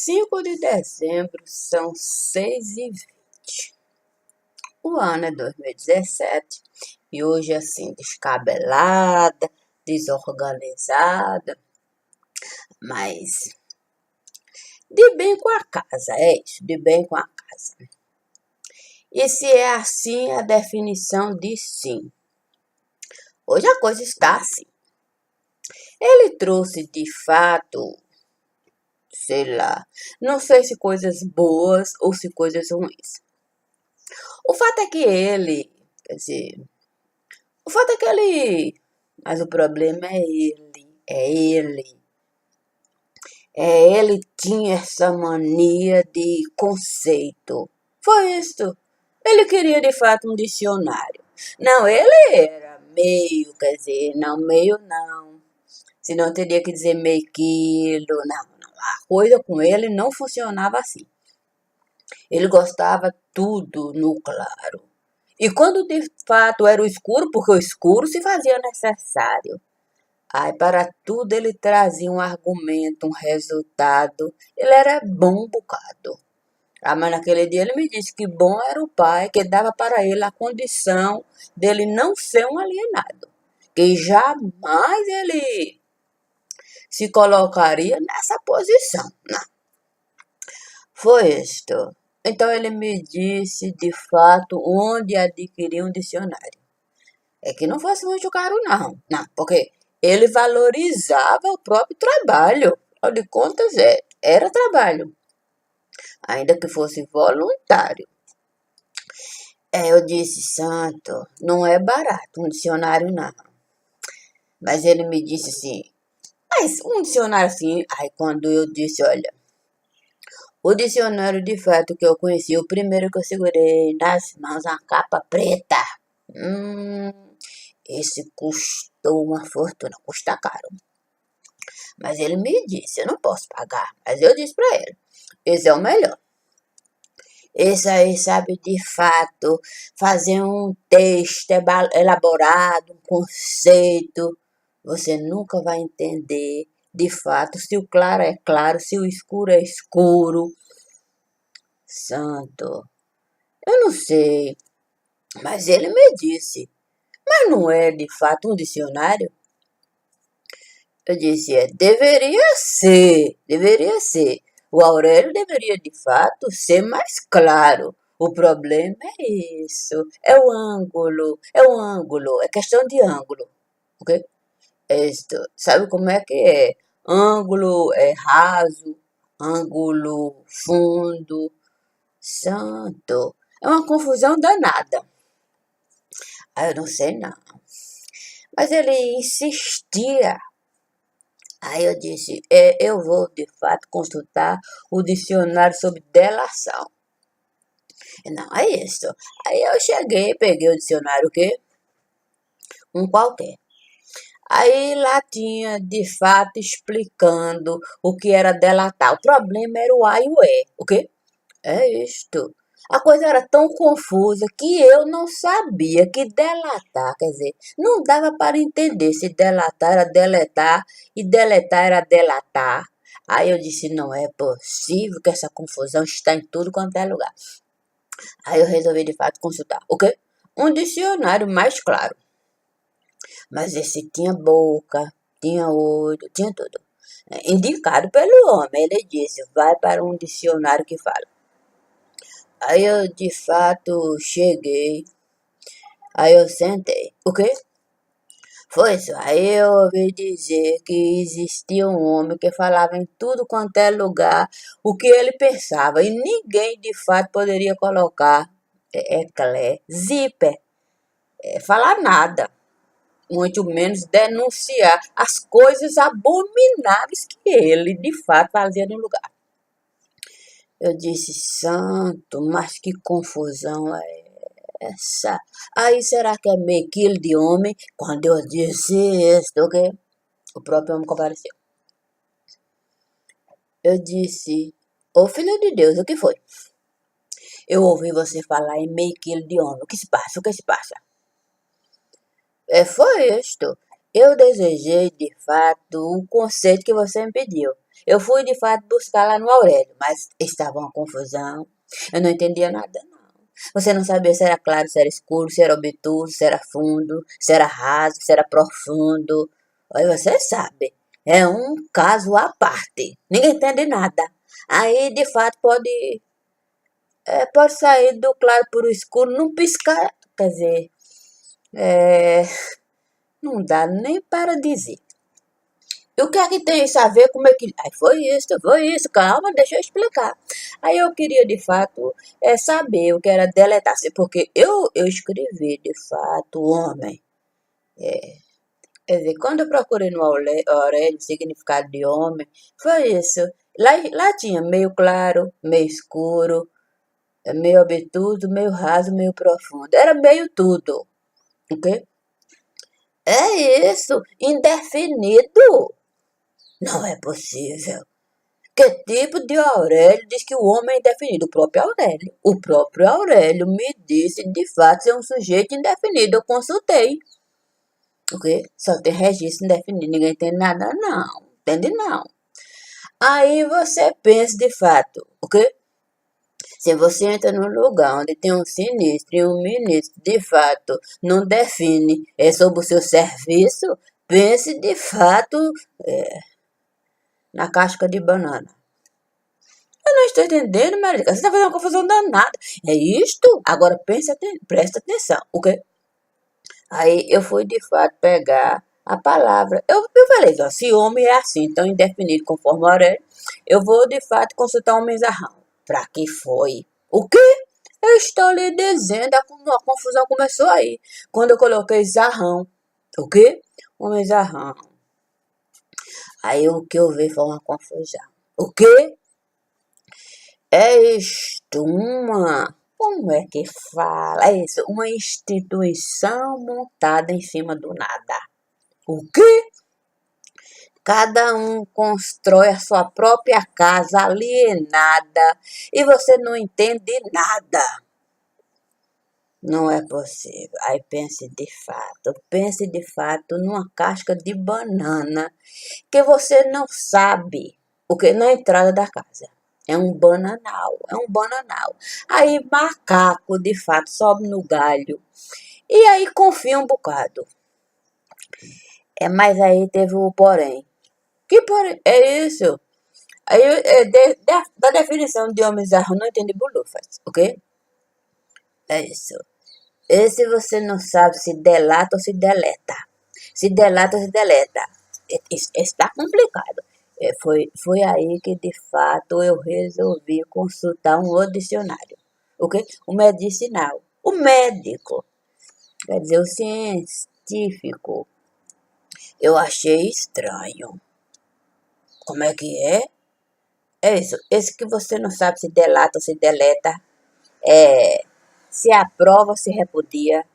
5 de dezembro, são 6h20. O ano é 2017 e hoje, assim, descabelada, desorganizada, mas de bem com a casa, é isso, de bem com a casa. E se é assim a definição de sim? Hoje a coisa está assim. Ele trouxe de fato, sei lá, não sei se coisas boas ou se coisas ruins. O fato é que ele, quer dizer, o fato é que ele, mas o problema ele tinha essa mania de conceito. Foi isso. Ele queria de fato um dicionário. Não, ele era meio, quer dizer, não, meio não. Senão teria que dizer meio quilo, não. A coisa com ele não funcionava assim. Ele gostava tudo no claro. E quando de fato era o escuro, porque o escuro se fazia necessário. Aí para tudo ele trazia um argumento, um resultado. Ele era bom um bocado. Mas naquele dia ele me disse que bom era o pai, que dava para ele a condição dele não ser um alienado. Que jamais ele se colocaria nessa posição. Não. Foi isto. Então ele me disse de fato onde adquirir um dicionário. É que não fosse muito caro, não. Não, porque ele valorizava o próprio trabalho. Afinal de contas, era trabalho. Ainda que fosse voluntário. Eu disse, santo, não é barato um dicionário, não. Mas ele me disse assim, mas um dicionário assim. Aí quando eu disse, olha, o dicionário de fato que eu conheci, o primeiro que eu segurei nas mãos, a capa preta. Esse custou uma fortuna, custa caro. Mas ele me disse, eu não posso pagar. Mas eu disse para ele, esse é o melhor. Esse aí sabe de fato fazer um texto elaborado, um conceito. Você nunca vai entender de fato se o claro é claro, se o escuro é escuro. Santo, eu não sei, mas ele me disse, mas não é de fato um dicionário? Eu disse, deveria ser, deveria ser. O Aurélio deveria, de fato, ser mais claro. O problema é isso, é o ângulo, é questão de ângulo, ok? Sabe como é que é? Ângulo é raso, ângulo fundo, santo. É uma confusão danada. Eu não sei não. Mas ele insistia. Aí eu disse, eu vou de fato consultar o dicionário sobre delação. Não, é isso. Aí eu cheguei, peguei o dicionário, o quê? Um qualquer. Aí lá tinha, de fato, explicando o que era delatar. O problema era o A e o E. O quê? É isto. A coisa era tão confusa que eu não sabia que delatar, quer dizer, não dava para entender se delatar era deletar e deletar era delatar. Aí eu disse, não é possível que essa confusão está em tudo quanto é lugar. Aí eu resolvi de fato consultar. O quê? Um dicionário mais claro. Mas esse tinha boca, tinha olho, tinha tudo. Indicado pelo homem, ele disse, vai para um dicionário que fala. Aí eu de fato cheguei, aí eu sentei. O quê? Foi isso. Aí eu ouvi dizer que existia um homem que falava em tudo quanto é lugar o que ele pensava. E ninguém de fato poderia colocar zíper, falar nada. Muito menos denunciar as coisas abomináveis que ele de fato fazia no lugar. Eu disse, santo, mas que confusão é essa? Aí será que é meio quilo de homem? Quando eu disse isso, ok? O próprio homem compareceu. Eu disse, ô filho de Deus, o que foi? Eu ouvi você falar em meio quilo de homem. O que se passa? O que se passa? Foi isto. Eu desejei, de fato, o conceito que você me pediu. Eu fui de fato buscar lá no Aurélio, mas estava uma confusão. Eu não entendia nada, não. Você não sabia se era claro, se era escuro, se era obtuso, se era fundo, se era raso, se era profundo. Aí você sabe, é um caso à parte. Ninguém entende nada. Aí, de fato, pode sair do claro para o escuro num piscar. Quer dizer, é, não dá nem para dizer. E o que é que tem isso a ver? Como é que. Aí foi isso, calma, deixa eu explicar. Aí eu queria de fato saber o que era deletar-se, porque eu escrevi de fato homem. Quer dizer, quando eu procurei no Aurélio o significado de homem, foi isso. Lá tinha meio claro, meio escuro, meio obtuso, meio raso, meio profundo. Era meio tudo, ok? É isso, indefinido. Não é possível. Que tipo de Aurélio diz que o homem é indefinido? O próprio Aurélio. O próprio Aurélio me disse de fato ser um sujeito indefinido. Eu consultei. Ok? Só tem registro indefinido. Ninguém entende nada, não. Entende, não. Aí você pensa de fato, ok? Se você entra num lugar onde tem um sinistro e um ministro, de fato, não define sobre o seu serviço, pense de fato na casca de banana. Eu não estou entendendo, Marica. Você está fazendo uma confusão danada. É isto? Agora presta atenção, ok? Aí eu fui de fato pegar a palavra. Eu falei, ó, se homem é assim, tão indefinido conforme o Aurélio, eu vou de fato consultar um mensarrão. Pra que foi? O quê? Eu estou lhe dizendo, a confusão começou aí. Quando eu coloquei zarrão. O quê? Um mensarrão. Aí o que eu vi foi uma confusão. O quê? É isto como é que fala? É isso, uma instituição montada em cima do nada. O quê? Cada um constrói a sua própria casa alienada e você não entende nada. Não é possível. Aí pense de fato numa casca de banana que você não sabe o que na entrada da casa. É um bananal, é um bananal. Aí macaco de fato sobe no galho e aí confia um bocado. Mas aí teve o porém. Que porém? É isso. Aí da definição de homem zarro não entende bolufas, ok? É isso. Esse você não sabe se delata ou se deleta. Se delata ou se deleta. Está complicado. Foi aí que, de fato, eu resolvi consultar um outro dicionário. Ok? O medicinal. O médico. Quer dizer, o científico. Eu achei estranho. Como é que é? É isso. Esse que você não sabe se delata ou se deleta. Se aprova ou se repudia.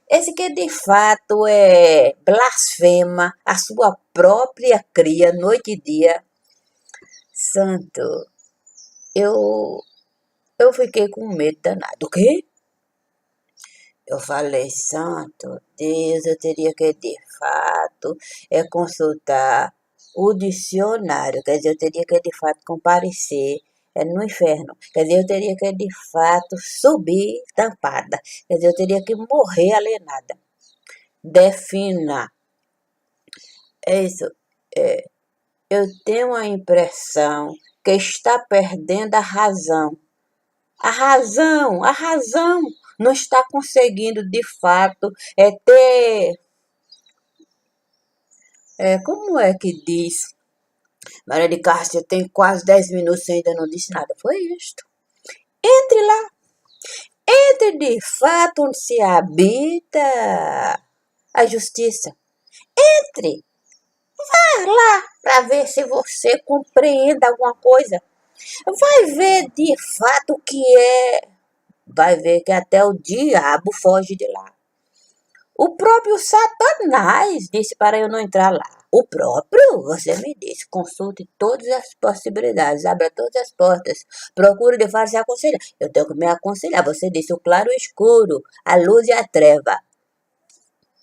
Esse que de fato blasfema a sua própria cria noite e dia. Santo, eu fiquei com medo danado. O quê? Eu falei, santo Deus, eu teria que de fato consultar o dicionário. Quer dizer, eu teria que de fato comparecer no inferno. Quer dizer, eu teria que de fato subir tampada. Quer dizer, eu teria que morrer alienada. Defina. É isso. Eu tenho a impressão que está perdendo a razão. A razão não está conseguindo de fato ter. Como é que diz? Maria de Cássia, tem quase 10 minutos e ainda não disse nada. Foi isto. Entre lá. Entre de fato onde se habita a justiça. Entre. Vá lá para ver se você compreende alguma coisa. Vai ver de fato o que é. Vai ver que até o diabo foge de lá. O próprio Satanás disse para eu não entrar lá. O próprio, você me disse, consulte todas as possibilidades, abra todas as portas, procure de fato se aconselhar. Eu tenho que me aconselhar. Você disse o claro e o escuro, a luz e a treva.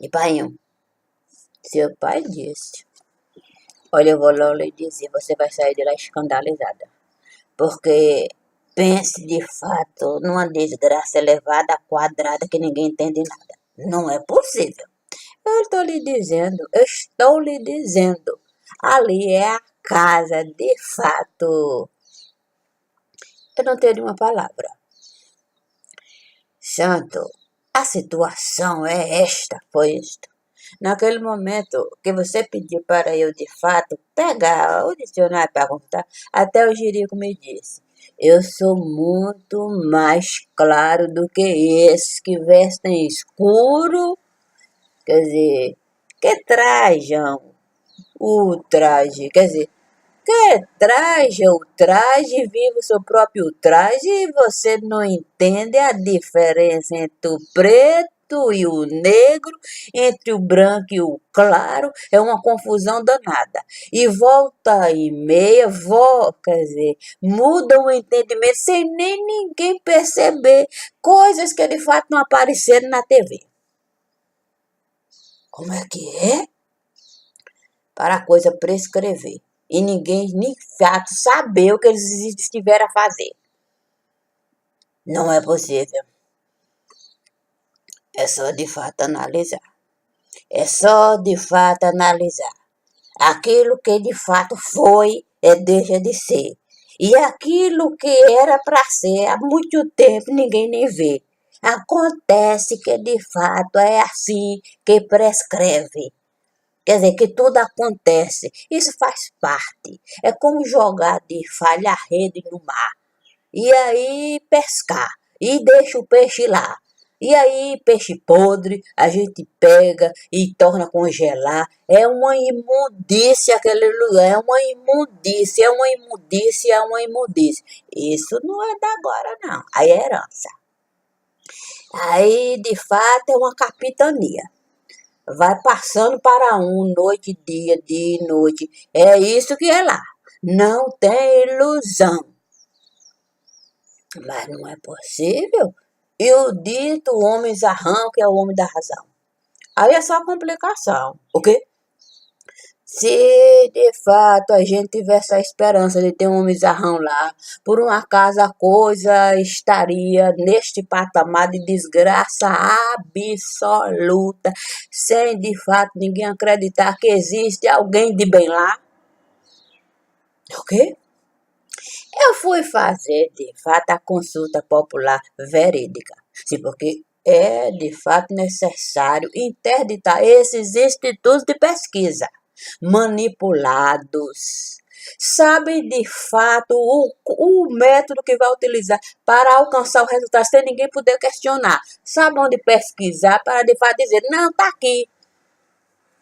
E pai, seu pai disse. Olha, eu vou logo lhe dizer, você vai sair de lá escandalizada. Porque pense de fato numa desgraça elevada, quadrada, que ninguém entende nada. Não é possível. Eu estou lhe dizendo. Ali é a casa, de fato. Eu não tenho uma palavra. Santo, a situação é esta, foi isto. Naquele momento que você pediu para eu, de fato, pegar o dicionário para contar, até o Jerico me disse: eu sou muito mais claro do que esses que vestem escuro, quer dizer, que trajam o traje, quer dizer, que traje o traje, vive o seu próprio traje e você não entende a diferença entre o preto e o negro, entre o branco e o claro, é uma confusão danada. E volta e meia, quer dizer, muda o entendimento sem nem ninguém perceber, coisas que de fato não apareceram na TV. Como é que é? Para a coisa prescrever. E ninguém, nem fato, saber o que eles estiveram a fazer. Não é possível. É só de fato analisar. É só de fato analisar. Aquilo que de fato foi, deixa de ser. E aquilo que era para ser há muito tempo ninguém nem vê. Acontece que de fato é assim que prescreve. Quer dizer, que tudo acontece. Isso faz parte. É como jogar de falha a rede no mar. E aí pescar. E deixa o peixe lá. E aí, peixe podre, a gente pega e torna a congelar. É uma imundícia aquele lugar. É uma imundícia, é uma imundícia, é uma imundícia. Isso não é da agora, não. Aí é herança. Aí, de fato, é uma capitania. Vai passando para um, noite, dia e noite. É isso que é lá. Não tem ilusão. Mas não é possível. E o dito homem zarrão, que é o homem da razão. Aí é só complicação. O quê? Se de fato a gente tivesse a esperança de ter um homem zarrão lá, por um acaso a coisa estaria neste patamar de desgraça absoluta, sem de fato ninguém acreditar que existe alguém de bem lá. O quê? Eu fui fazer de fato a consulta popular verídica. Sim, porque é de fato necessário interditar esses institutos de pesquisa manipulados. Sabe de fato o método que vai utilizar para alcançar o resultado sem ninguém poder questionar. Sabe onde pesquisar para de fato dizer, não, tá aqui.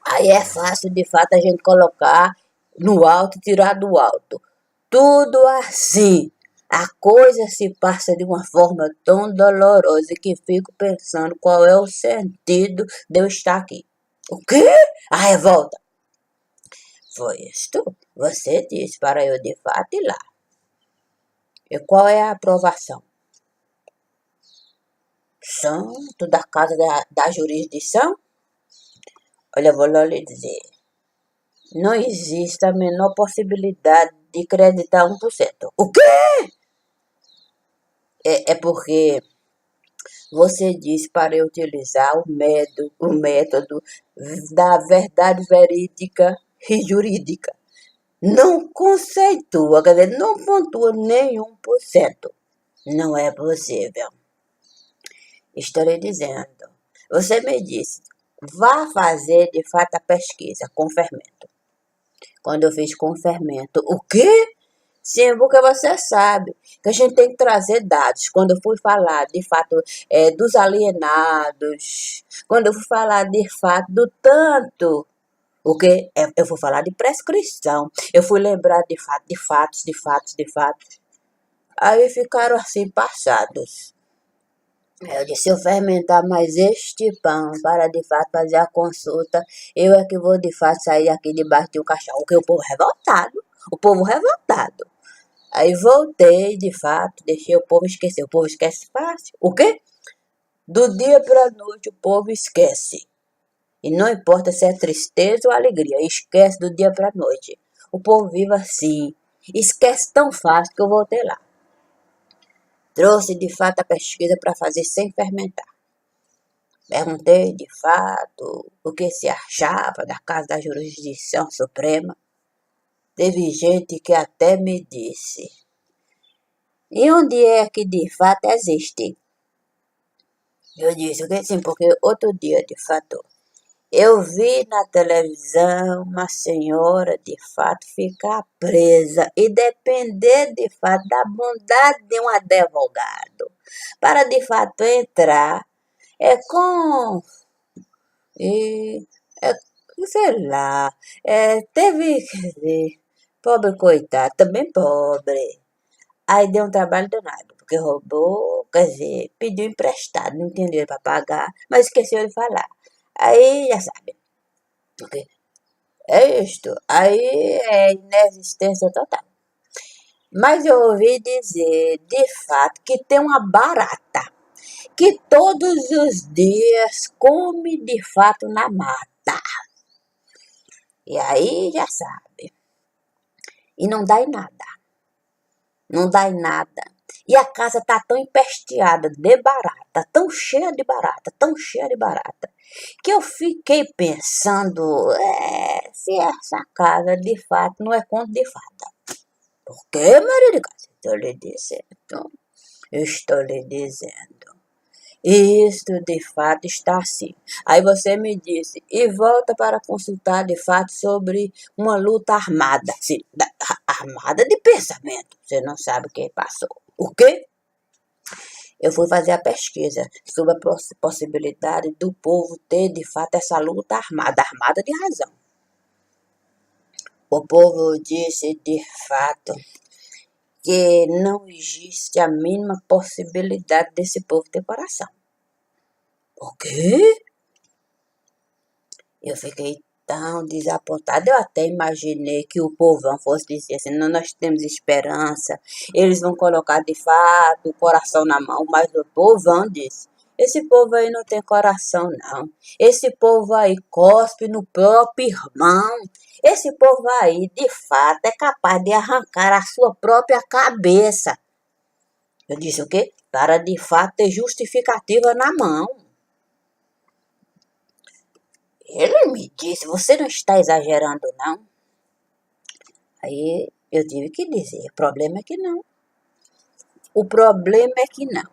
Aí é fácil de fato a gente colocar no alto e tirar do alto. Tudo assim. A coisa se passa de uma forma tão dolorosa que fico pensando qual é o sentido de eu estar aqui. O quê? A revolta. Foi isto? Você disse para eu de fato ir lá. E qual é a aprovação? Santo da casa da jurisdição? Olha, eu vou lhe dizer. Não existe a menor possibilidade de acreditar 1%. O quê? É porque você disse para eu utilizar o método da verdade verídica e jurídica. Não conceitua, quer dizer, não pontua nem 1%. Não é possível. Estou lhe dizendo. Você me disse, vá fazer de fato a pesquisa com fermento. Quando eu fiz com fermento, o quê? Sim, porque você sabe que a gente tem que trazer dados. Quando eu fui falar, de fato, dos alienados, quando eu fui falar, de fato, do tanto, o quê? Eu fui falar de prescrição. Eu fui lembrar, de fato, de fatos. Aí ficaram assim, passados. Eu disse, se eu fermentar mais este pão para, de fato, fazer a consulta, eu é que vou, de fato, sair aqui debaixo de um caixão. Porque o povo revoltado. O povo revoltado. Aí voltei, de fato, deixei o povo esquecer. O povo esquece fácil. O quê? Do dia para a noite o povo esquece. E não importa se é tristeza ou alegria, esquece do dia pra noite. O povo vive assim. Esquece tão fácil que eu voltei lá. Trouxe de fato a pesquisa para fazer sem fermentar. Perguntei de fato o que se achava da Casa da Jurisdição Suprema. Teve gente que até me disse: e onde é que de fato existe? Eu disse que sim, porque outro dia, de fato, eu vi na televisão uma senhora, de fato, ficar presa e depender, de fato, da bondade de um advogado para, de fato, entrar com... E, é, sei lá, teve, quer dizer, pobre coitado, também pobre. Aí deu um trabalho danado, porque roubou, quer dizer, pediu emprestado, não tinha dinheiro para pagar, mas esqueceu de falar. Aí, já sabe, ok? É isto. Aí é inexistência total. Mas eu ouvi dizer, de fato, que tem uma barata que todos os dias come de fato na mata. E aí já sabe. E não dá em nada. Não dá em nada. E a casa tá tão empesteada de barata, tão cheia de barata, tão cheia de barata, que eu fiquei pensando, se essa casa de fato não é conto de fada. Por que, Maria de Casa? Estou lhe dizendo. Isto de fato está assim. Aí você me disse, e volta para consultar de fato sobre uma luta armada. Sim, armada de pensamento. Você não sabe o que passou. O quê? Eu fui fazer a pesquisa sobre a possibilidade do povo ter de fato essa luta armada de razão. O povo disse de fato que não existe a mínima possibilidade desse povo ter coração. O quê? Eu fiquei tão desapontada. Eu até imaginei que o povão fosse dizer assim, não, nós temos esperança, eles vão colocar de fato o coração na mão, mas o povão disse, esse povo aí não tem coração não, esse povo aí cospe no próprio irmão, esse povo aí de fato é capaz de arrancar a sua própria cabeça. Eu disse o quê? Para de fato ter justificativa na mão. Ele me disse, você não está exagerando, não? Aí eu tive que dizer, o problema é que não. O problema é que não.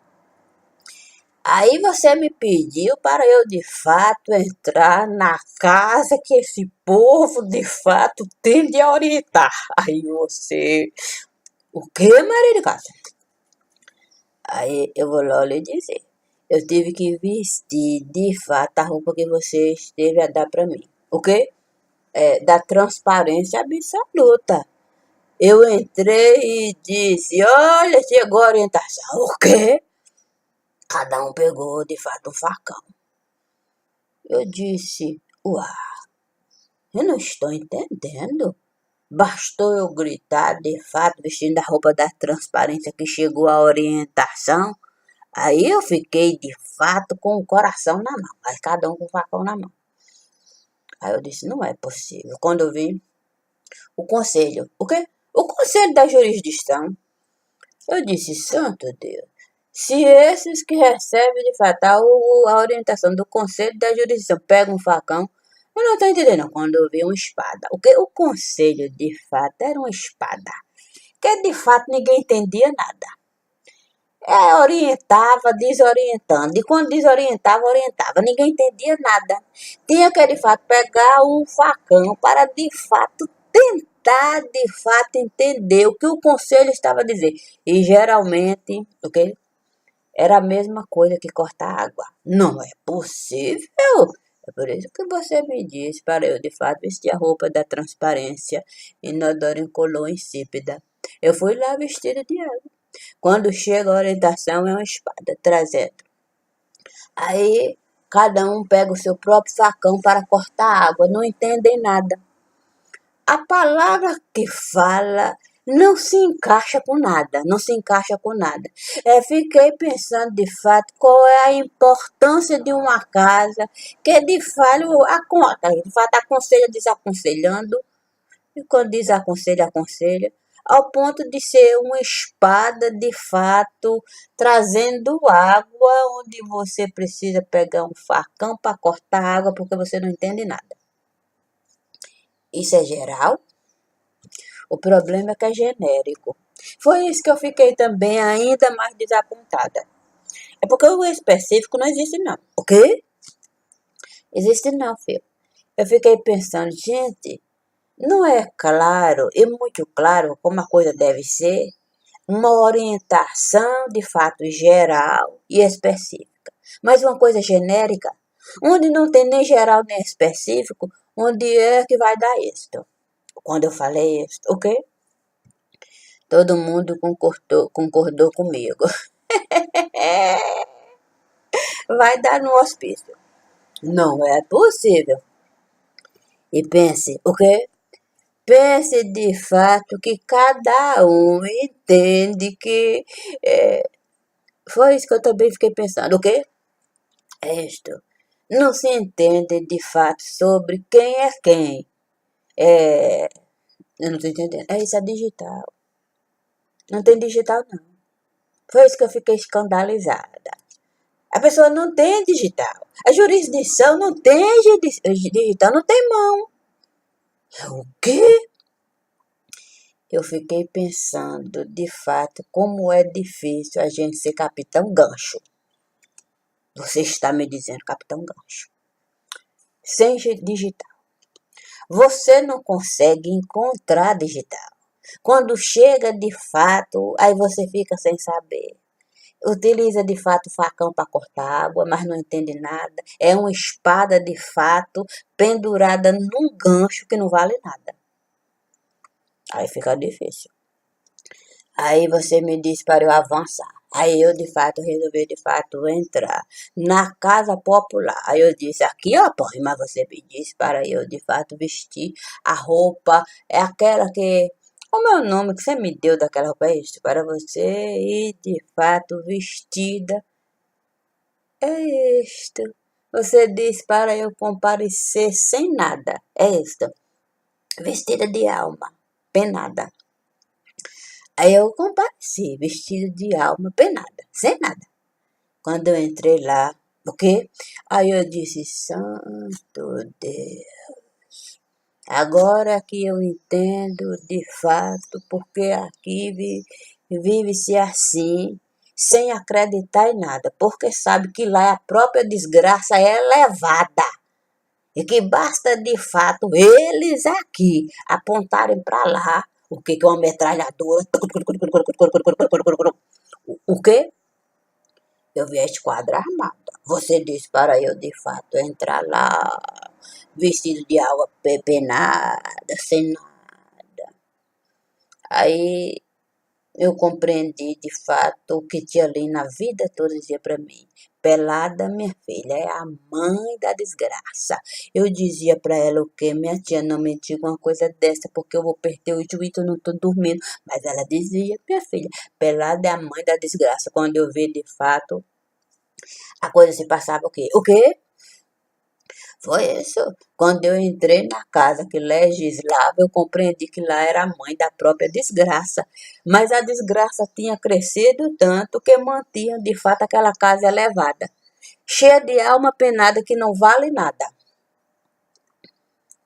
Aí você me pediu para eu, de fato, entrar na casa que esse povo, de fato, tende a orientar. Aí você... O que, Maria de Casa? Aí eu vou logo lhe dizer. Eu tive que vestir, de fato, a roupa que você esteve a dar para mim. O quê? Da transparência absoluta. Eu entrei e disse, olha, chegou a orientação. O quê? Cada um pegou, de fato, um facão. Eu disse, uau, eu não estou entendendo. Bastou eu gritar, de fato, vestindo a roupa da transparência que chegou a orientação. Aí eu fiquei, de fato, com o coração na mão. Aí cada um com o facão na mão. Aí eu disse, não é possível. Quando eu vi o conselho, o quê? O conselho da jurisdição. Eu disse, santo Deus, se esses que recebem de fato a orientação do conselho da jurisdição pegam um facão, eu não estou entendendo. Quando eu vi uma espada, o que? O conselho de fato era uma espada, que de fato ninguém entendia nada. Orientava, desorientando, e quando desorientava, orientava, ninguém entendia nada. Tinha que de fato pegar um facão para de fato tentar de fato entender o que o conselho estava a dizer. E geralmente, ok? Era a mesma coisa que cortar água. Não é possível. É por isso que você me disse para eu, de fato, vestir a roupa da transparência, inodora incolor insípida. Eu fui lá vestida de água. Quando chega a orientação, é uma espada, trazendo. Aí, cada um pega o seu próprio facão para cortar água. Não entendem nada. A palavra que fala não se encaixa com nada, não se encaixa com nada. Fiquei pensando de fato qual é a importância de uma casa que de fato aconselha desaconselhando, e quando desaconselha, aconselha, ao ponto de ser uma espada de fato, trazendo água onde você precisa pegar um facão para cortar água porque você não entende nada. Isso é geral? O problema é que é genérico. Foi isso que eu fiquei também ainda mais desapontada. É porque o específico não existe não. O quê? Existe não, filho. Eu fiquei pensando, gente, não é claro e muito claro como a coisa deve ser uma orientação de fato geral e específica. Mas uma coisa genérica, onde não tem nem geral nem específico, onde é que vai dar isto? Quando eu falei isto, o quê? Todo mundo concordou comigo. Vai dar no hospício. Não é possível. E pense, o quê? Pense de fato que cada um entende que... foi isso que eu também fiquei pensando. O quê? É isto. Não se entende de fato sobre quem é quem. Eu não estou entendendo. Isso é digital. Não tem digital, não. Foi isso que eu fiquei escandalizada. A pessoa não tem digital. A jurisdição não tem digital, não tem mão. O quê? Eu fiquei pensando, de fato, como é difícil a gente ser capitão gancho. Você está me dizendo capitão gancho. Sem digital. Você não consegue encontrar digital. Quando chega de fato, aí você fica sem saber. Utiliza de fato facão para cortar água, mas não entende nada. É uma espada de fato pendurada num gancho que não vale nada. Aí fica difícil. Aí você me disse para eu avançar. Aí eu de fato resolvi de fato entrar na casa popular. Aí eu disse, aqui ó, põe, mas você me disse para eu de fato vestir a roupa, é aquela que... Como é o nome que você me deu daquela roupa? É isso, para você ir de fato vestida. É isto. Você disse para eu comparecer sem nada. É isto. Vestida de alma, penada. Aí eu compareci, vestida de alma, penada, sem nada. Quando eu entrei lá, o quê? Aí eu disse, santo Deus, agora que eu entendo de fato porque aqui vive-se assim, sem acreditar em nada, porque sabe que lá a própria desgraça é elevada. E que basta de fato eles aqui apontarem para lá o que é uma metralhadora. O quê? Eu vi a esquadra armada. Você disse para eu de fato entrar lá vestido de alma penada, sem nada. Aí eu compreendi de fato o que tia Lina a vida toda dizia para mim. Pelada, minha filha, é a mãe da desgraça. Eu dizia para ela o quê? Minha tia não me diga uma coisa dessa porque eu vou perder o juízo, eu não tô dormindo. Mas ela dizia, minha filha, pelada é a mãe da desgraça. Quando eu vi de fato, a coisa se passava o quê? O quê? Foi isso. Quando eu entrei na casa que legislava, eu compreendi que lá era a mãe da própria desgraça. Mas a desgraça tinha crescido tanto que mantinha de fato aquela casa elevada, cheia de alma penada que não vale nada.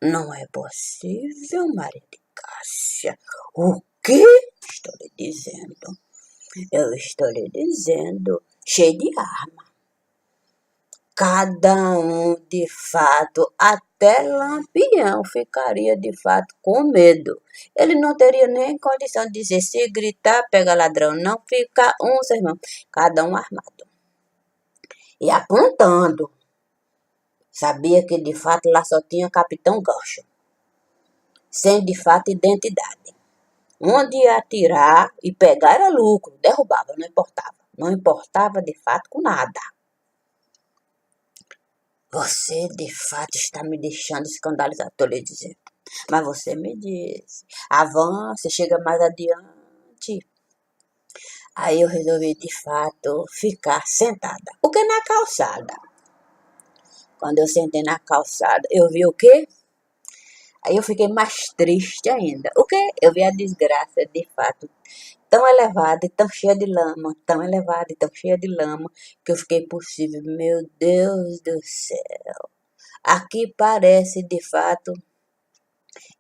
Não é possível, Maria de Cássia. O quê? Estou lhe dizendo. Eu estou lhe dizendo, cheio de arma. Cada um, de fato, até Lampião ficaria, de fato, com medo. Ele não teria nem condição de dizer, se gritar, pega ladrão. Não, fica um, seu irmão, cada um armado. E apontando. Sabia que, de fato, lá só tinha capitão gancho. Sem, de fato, identidade. Onde atirar e pegar era lucro. Derrubava, não importava. Não importava, de fato, com nada. Você, de fato, está me deixando escandalizado, estou lhe dizendo. Mas você me disse, avance, chega mais adiante. Aí eu resolvi, de fato, ficar sentada. O que na calçada? Quando eu sentei na calçada, eu vi o quê? Aí eu fiquei mais triste ainda. O quê? Eu vi a desgraça, de fato, tão elevada e tão cheia de lama, tão elevada e tão cheia de lama, que eu fiquei possível. Meu Deus do céu. Aqui parece, de fato,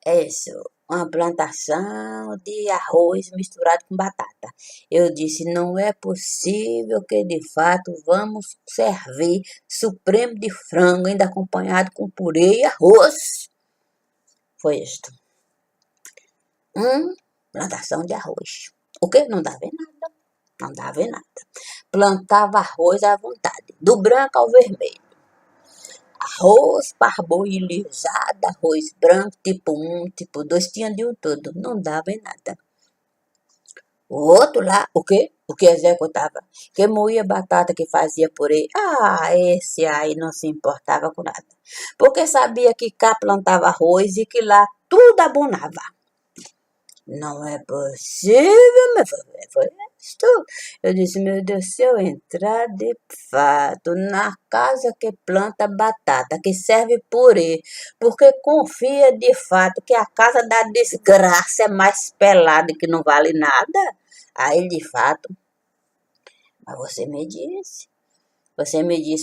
é isso, uma plantação de arroz misturado com batata. Eu disse, não é possível que de fato vamos servir supremo de frango, ainda acompanhado com purê e arroz. Foi isto. Plantação de arroz. O que? Não dava em nada. Não dava em nada. Plantava arroz à vontade, do branco ao vermelho. Arroz parboilizado, arroz branco, tipo 1, tipo 2, tinha de um todo. Não dava em nada. O outro lá, o quê? O que executava? Que moía batata, que fazia purê. Ah, esse aí não se importava com nada. Porque sabia que cá plantava arroz e que lá tudo abonava. Não é possível, mas foi isto. Eu disse, meu Deus, se eu entrar de fato na casa que planta batata, que serve purê, porque confia de fato que a casa da desgraça é mais pelada e que não vale nada, aí de fato, mas você me disse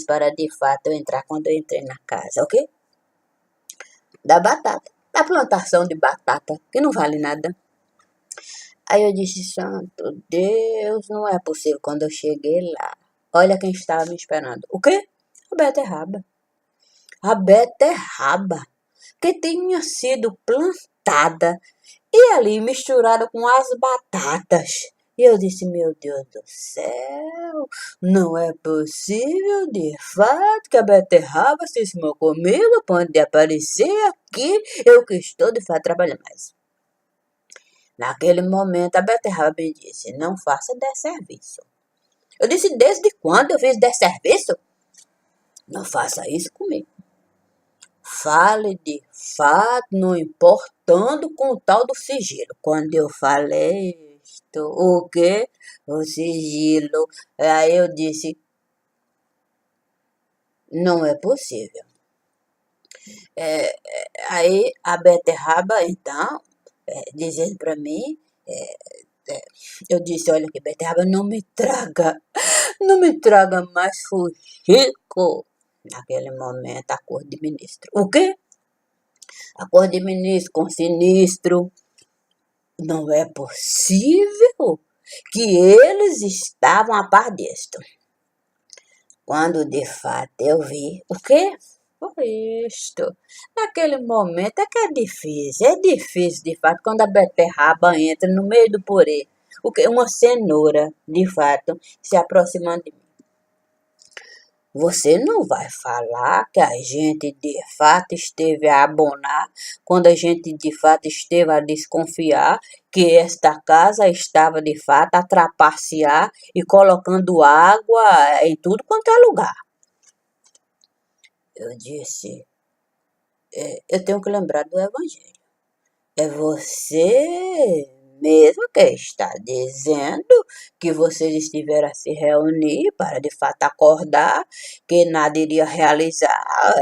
para de fato eu entrar quando eu entrei na casa, ok? Da batata, da plantação de batata, que não vale nada. Aí eu disse, santo Deus, não é possível. Quando eu cheguei lá, olha quem estava me esperando. O quê? A beterraba. A beterraba, que tinha sido plantada e ali misturada com as batatas. E eu disse, meu Deus do céu, não é possível de fato que a beterraba se esmou comigo, pode aparecer aqui, eu que estou de fato trabalhando mais. Naquele momento, a beterraba me disse, não faça desserviço. Eu disse, desde quando eu fiz desserviço? Não faça isso comigo. Fale de fato, não importando com o tal do sigilo. Quando eu falei isto, o quê? O sigilo. Aí eu disse, não é possível. Aí a beterraba, então, dizendo para mim, eu disse, olha que beterraba, não me traga mais fuxico. Naquele momento, a cor de ministro. O quê? A cor de ministro com sinistro. Não é possível que eles estavam a par disto. Quando de fato eu vi, o quê? Foi isto. Naquele momento é que é difícil de fato, quando a beterraba entra no meio do purê. O que? Uma cenoura, de fato, se aproximando de mim. Você não vai falar que a gente de fato esteve a abonar, quando a gente de fato esteve a desconfiar que esta casa estava de fato a trapacear e colocando água em tudo quanto é lugar. Eu disse, eu tenho que lembrar do Evangelho. É você mesmo que está dizendo que vocês estiveram a se reunir para de fato acordar, que nada iria realizar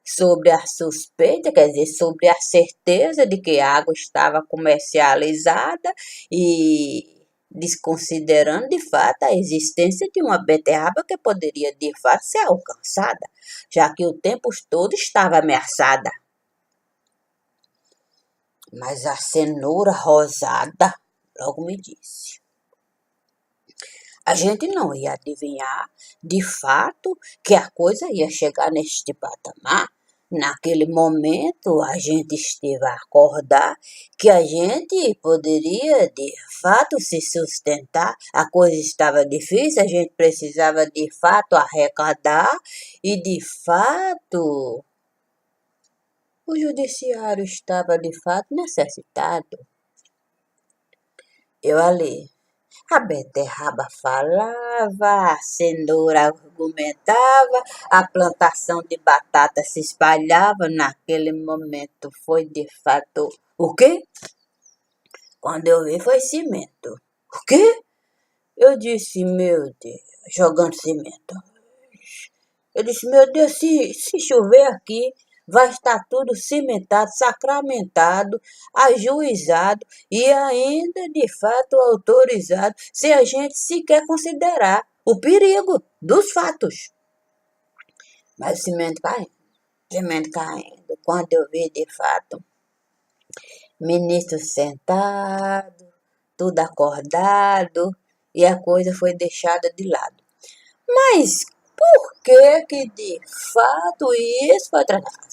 sobre a suspeita, quer dizer, sobre a certeza de que a água estava comercializada e desconsiderando de fato a existência de uma beterraba que poderia de fato ser alcançada, já que o tempo todo estava ameaçada. Mas a cenoura rosada logo me disse. A gente não ia adivinhar, de fato, que a coisa ia chegar neste patamar. Naquele momento, a gente esteve a acordar que a gente poderia, de fato, se sustentar. A coisa estava difícil, a gente precisava, de fato, arrecadar e, de fato, o judiciário estava, de fato, necessitado. Eu ali, A beterraba falava, a cenoura argumentava, a plantação de batata se espalhava. Naquele momento foi de fato o quê? Quando eu vi foi cimento. O quê? Eu disse, meu Deus, jogando cimento. Eu disse, meu Deus, se chover aqui, vai estar tudo cimentado, sacramentado, ajuizado e ainda, de fato, autorizado, se a gente sequer considerar o perigo dos fatos. Mas o cimento caindo, quando eu vi, de fato, ministro sentado, tudo acordado, e a coisa foi deixada de lado. Mas por que de fato isso foi tratado?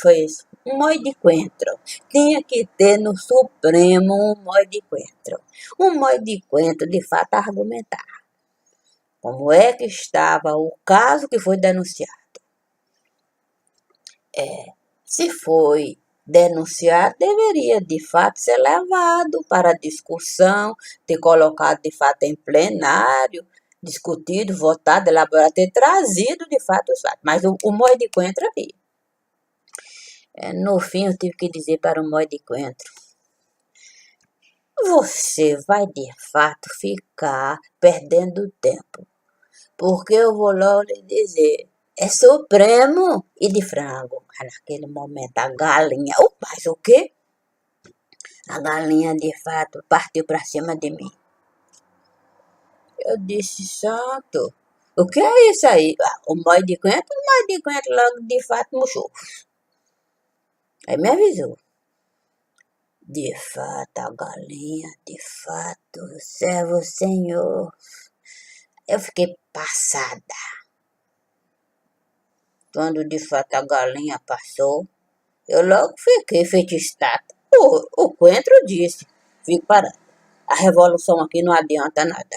Foi isso. Um mói de coentro. Tinha que ter no Supremo um mói de coentro. Um mói de coentro, de fato, argumentar. Como é que estava o caso que foi denunciado? Se foi denunciado, deveria, de fato, ser levado para discussão, ter colocado, de fato, em plenário, discutido, votado, elaborado, ter trazido, de fato, os fatos. Mas o mói de coentro ali. No fim, eu tive que dizer para o mói de coentro: você vai de fato ficar perdendo tempo, porque eu vou logo lhe dizer, é Supremo e de frango. Naquele momento a galinha, mas o quê? A galinha de fato partiu para cima de mim. Eu disse, santo, o que é isso aí? O mói de coentro logo de fato murchou. Aí me avisou. De fato, a galinha, de fato, servo Senhor. Eu fiquei passada. Quando de fato a galinha passou, eu logo fiquei feito estátua. O coentro disse, fique parado. A revolução aqui não adianta nada.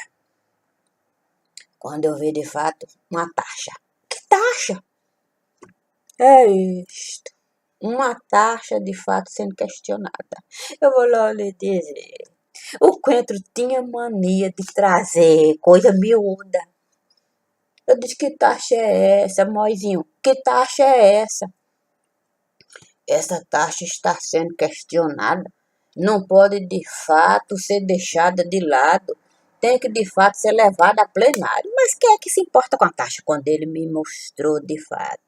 Quando eu vi de fato uma taxa. Que taxa? É isto. Uma taxa de fato sendo questionada. Eu vou lá lhe dizer. O coentro tinha mania de trazer coisa miúda. Eu disse, que taxa é essa, Moizinho? Que taxa é essa? Essa taxa está sendo questionada. Não pode, de fato, ser deixada de lado. Tem que, de fato, ser levada a plenário. Mas quem é que se importa com a taxa? Quando ele me mostrou, de fato,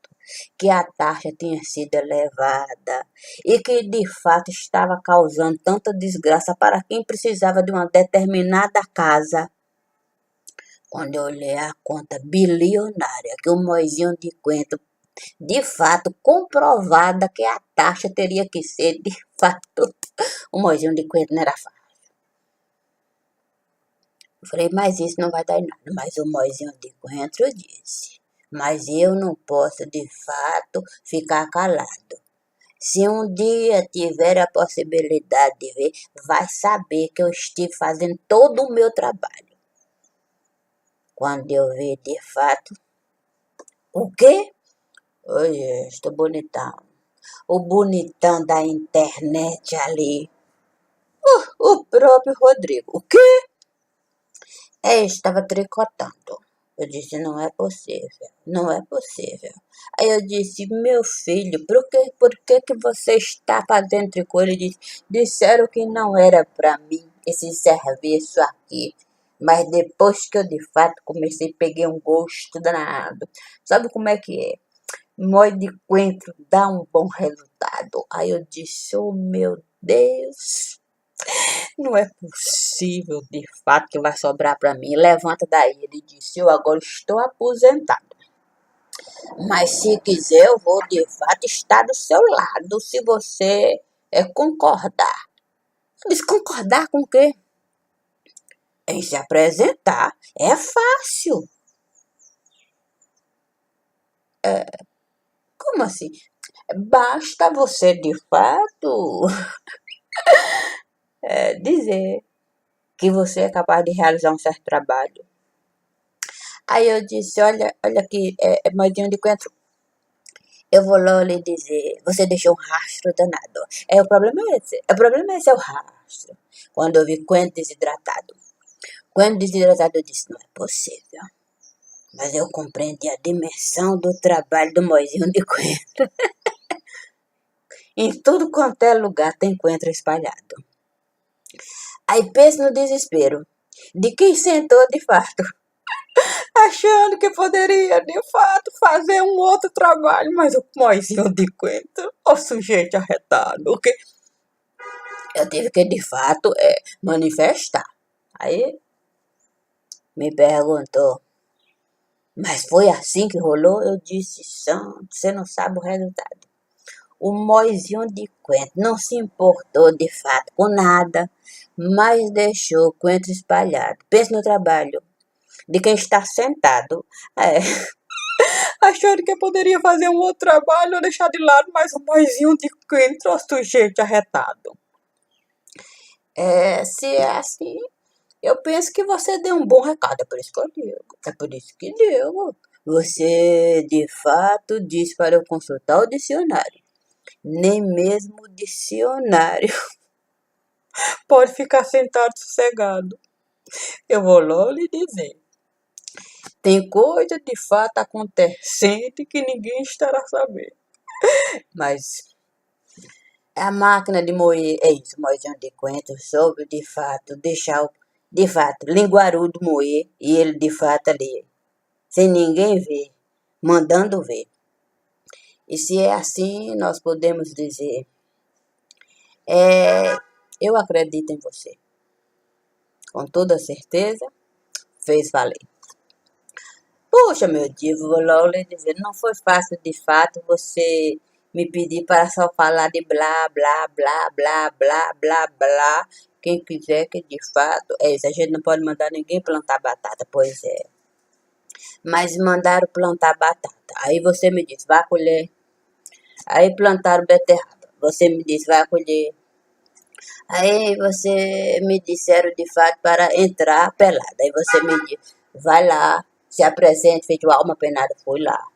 que a taxa tinha sido elevada e que, de fato, estava causando tanta desgraça para quem precisava de uma determinada casa. Quando eu olhei a conta bilionária que o Moizinho de Coentro, de fato, comprovada que a taxa teria que ser, de fato, o Moizinho de Coentro não era fácil. Eu falei, mas isso não vai dar em nada. Mas o Moizinho de Coentro disse, mas eu não posso, de fato, ficar calado. Se um dia tiver a possibilidade de ver, vai saber que eu estive fazendo todo o meu trabalho. Quando eu vi, de fato, o quê? Oi, estou bonitão. O bonitão da internet ali. O próprio Rodrigo. O quê? Estava tricotando. Eu disse, não é possível, não é possível. Aí eu disse, meu filho, por que você está fazendo tricô? Ele disse, disseram que não era para mim esse serviço aqui. Mas depois que eu de fato comecei, peguei um gosto danado. Sabe como é que é? Mói de coentro dá um bom resultado. Aí eu disse, oh meu Deus, não é possível de fato que vai sobrar para mim. Levanta daí. Ele disse, eu agora estou aposentado. Mas se quiser, eu vou de fato estar do seu lado, se você concordar. Eu disse, concordar com o quê? Em se apresentar. É fácil. Como assim? Basta você, de fato, dizer que você é capaz de realizar um certo trabalho. Aí eu disse, olha aqui, Moidinho de Coentro, eu vou lá lhe dizer, você deixou um rastro danado. O problema é esse, o rastro. Quando eu vi coentro desidratado, Quando desidratado, eu disse, não é possível. Mas eu compreendi a dimensão do trabalho do Moizinho de Coentro. Em tudo quanto é lugar tem coentro espalhado. Aí penso no desespero de quem sentou de fato, achando que poderia de fato fazer um outro trabalho, mas o Moizinho de Coentro, o sujeito arretado, o que eu tive que de fato manifestar. Aí me perguntou, mas foi assim que rolou? Eu disse, santo, você não sabe o resultado. O Moizinho de Coentro não se importou de fato com nada, mas deixou o coentro espalhado. Pense no trabalho de quem está sentado, achando que poderia fazer um outro trabalho ou deixar de lado, mas o Moizinho de Coentro, o sujeito arretado. Se é assim, eu penso que você deu um bom recado, é por isso que eu digo. É por isso que digo. Você, de fato, disse para eu consultar o dicionário. Nem mesmo o dicionário pode ficar sentado sossegado. Eu vou logo lhe dizer. Tem coisa de fato acontecendo que ninguém estará sabendo. Mas a máquina de moer, é isso, Moizinho de Coentro soube de fato deixar de fato, linguarudo moer e ele de fato ali, sem ninguém ver, mandando ver. E se é assim, nós podemos dizer, eu acredito em você. Com toda certeza, fez valer. Puxa, meu divo, vou logo lhe dizer, não foi fácil de fato você me pedir para só falar de blá, blá, blá, blá, blá, blá, blá. Quem quiser que de fato, isso, a gente não pode mandar ninguém plantar batata, pois é. Mas mandaram plantar batata. Aí você me disse, vai colher. Aí plantaram beterraba. Você me disse, vai colher. Aí você me disseram de fato para entrar pelada. Aí você me disse, vai lá, se apresente, feito alma penada, fui lá.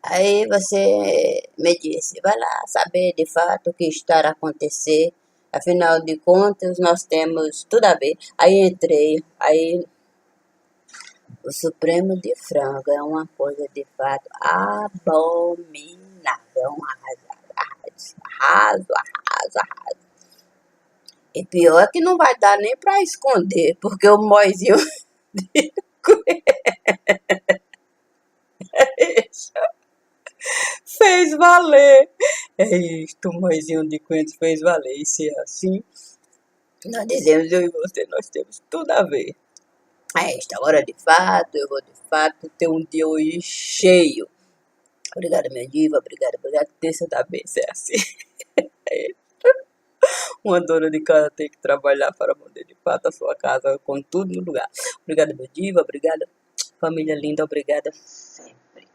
Aí você me disse, vai lá saber de fato o que está a acontecer. Afinal de contas, nós temos tudo a ver. Aí entrei, aí o Supremo de frango é uma coisa de fato abominável. É um arraso. E pior é que não vai dar nem pra esconder, porque o Moizinho fez valer. É isto, o Moizinho de Coentro fez valer. E se é assim, nós dizemos, eu e você, nós temos tudo a ver. É isto, agora de fato, eu vou de fato ter um dia hoje cheio. Obrigada, minha diva, obrigada, terça da bênção, é assim. Uma dona de casa tem que trabalhar para manter de fato a sua casa com tudo no lugar. Obrigada, meu diva, obrigada, família linda, obrigada sempre.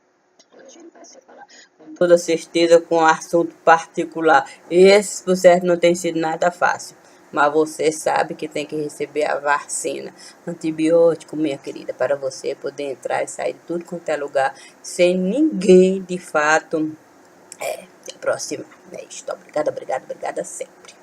A gente vai se falar com toda certeza com um assunto particular. Esse, por certo, não tem sido nada fácil. Mas você sabe que tem que receber a vacina, antibiótico, minha querida, para você poder entrar e sair de tudo quanto é lugar, sem ninguém, de fato, se aproximar. É isto. Obrigada sempre.